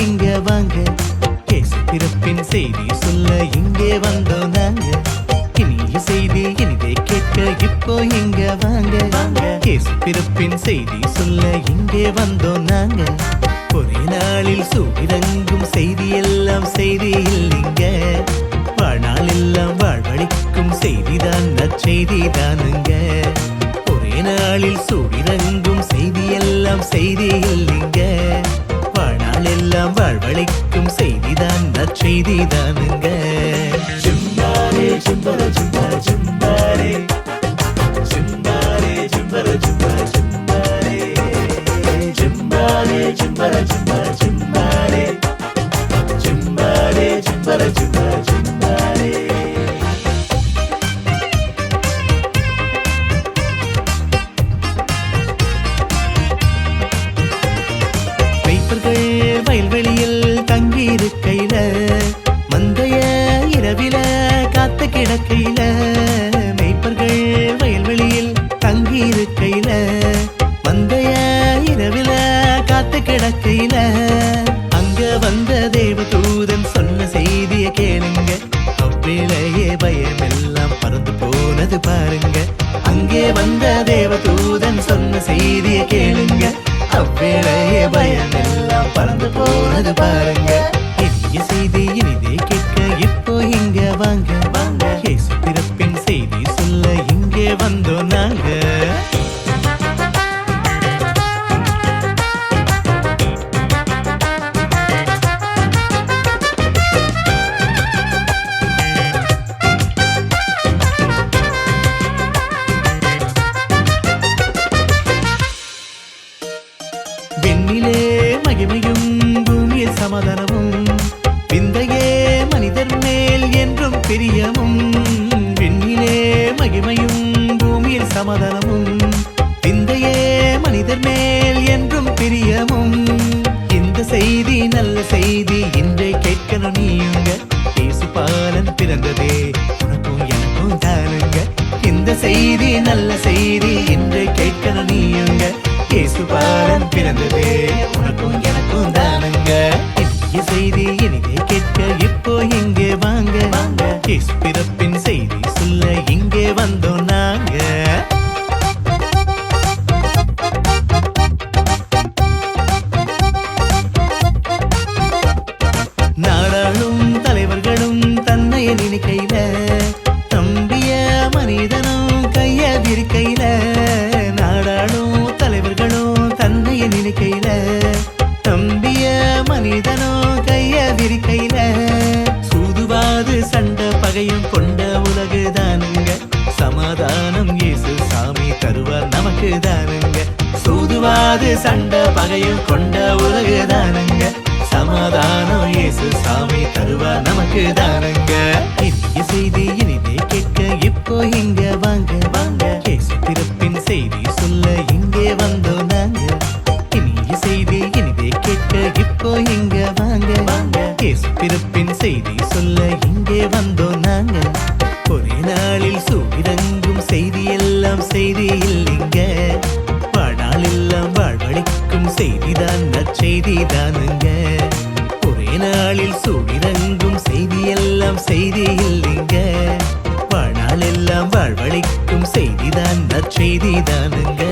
இங்க வாங்க, இயேசு பிறப்பின் செய்தி சொல்ல இங்கே வந்தோம் நாங்க. இனிய செய்தி இனிதே கேட்க இப்போ இங்க வாங்க, இயேசு பிறப்பின் செய்தி சொல்ல இங்கே வந்தோம் நாங்க. ஒரே நாளில் சூடிறங்கும் செய்தி எல்லாம் செய்தி இல்லைங்க, வாழ்நாள் எல்லாம் வாழ்வழிக்கும் செய்திதான் நற்செய்தி தானுங்க. ஒரே நாளில் சூடிறங்கும் செய்தி எல்லாம் செய்தி இல்லைங்க, வாழ்நாள் எல்லாம் வாழ்வழிக்கும் செய்திதான் நற்செய்தி தானுங்க. ஜிம்பாரே ஜிம்பர ஜிம்பர ஜிம்பாரே, ஜிம்பாரே ஜிம்பர ஜிம்பர ஜிம்பாரே, ஜிம்பாரே ஜிம்பர ஜிம்பர ஜிம்பாரே, ஜிம்பாரே ஜிம்பர ஜிம்பர ஜிம்பாரே. மெய்ப்பர்கள் வயல்வெளியில் தங்கியிருக்கையில, மந்தைய இரவில காத்து கிடக்கையில, மெய்ப்பர்கள் வயல்வெளியில் தங்கியிருக்கையில, மந்தைய இரவில காத்து கிடக்கையில, அங்க வந்த தேவதூதன் சொன்ன செய்திய கேளுங்க, அவ்வேளையே பயமெல்லாம் பறந்து போனது பாருங்க. அங்கே வந்த தேவதூதன் சொன்ன செய்திய கேளுங்க, அவ்வேளையே பயமெல்லாம் பறந்து போனது பாருங்க. இனிய செய்தி இனிதே கேட்க இப்போ இங்க வாங்க, இயேசு பிறப்பின் செய்தி சொல்ல இங்கே வந்தோம் நாங்க. விண்ணிலே மகிமையும் பூமியில் சமாதானமும், விந்தையே மனிதர் மேல் என்றும் பிரியமும். விண்ணிலே மகிமையும் பூமியில் சமாதானமும், விந்தையே மனிதர் மேல் என்றும் பிரியமும். இந்த செய்தி நல்ல செய்தி இன்றை கேட்கணும் நீங்க, இயேசு பாலன் பிறந்ததே உனக்கும் எனக்கும் தானுங்க. இந்த செய்தி நல்ல செய்தி இன்றை கேட்கணும் நீங்க, இயேசு பாலன் பிறந்ததே உனக்கும் எனக்கும் தானுங்க. இனிய செய்தி இனிதே கேட்க இப்போ இங்கே வாங்க, இயேசு பிறப்பின் செய்தி சொல்ல இங்கே வந்தோம் நாங்க. நாடாளும் தலைவர்களும் தன்னைய நினைக்கையில, தம்பிய மனிதனும் கைய விரிக்கையில, நாடாளும் தலைவர்களும் தன்னைய நினைக்கையில, தம்பிய மனிதனும் கைய விரிக்கையில, சூதுவாது சண்டை பகையும் கொண்ட உலகு தானுங்க, சமாதானம் இயேசு சாமி தருவார் நமக்கு தானுங்க. சூதுவாது சண்டை பகையும் கொண்ட உலகு தானுங்க, சமாதானம் இயேசு சாமி தருவார் நமக்கு தானுங்க. இனிய செய்தி இனிதே கேட்க இப்போ இங்க வாங்க, இயேசு பிறப்பின் செய்தி சொல்ல இங்கே வந்தோம் நாங்க. இனிய செய்தி இனிதே கேட்க இப்போ இங்க வாங்க, இயேசு பிறப்பின் செய்தி சொல்ல இங்கே வந்தோம் நாங்க. ஒரே நாளில் சூடிறங்கும் செய்தி எல்லாம் செய்தி இல்லைங்க, வாழ்நாள் எல்லாம் வாழ்வழிக்கும் செய்திதான் நற்செய்தி தானுங்க. ஒரே நாளில் சூடிறங்கும் செய்தி எல்லாம் செய்தி இல்லைங்க, வாழ்நாள் எல்லாம் வாழ்வழிக்கும் செய்திதான் நற்செய்தி தானுங்க.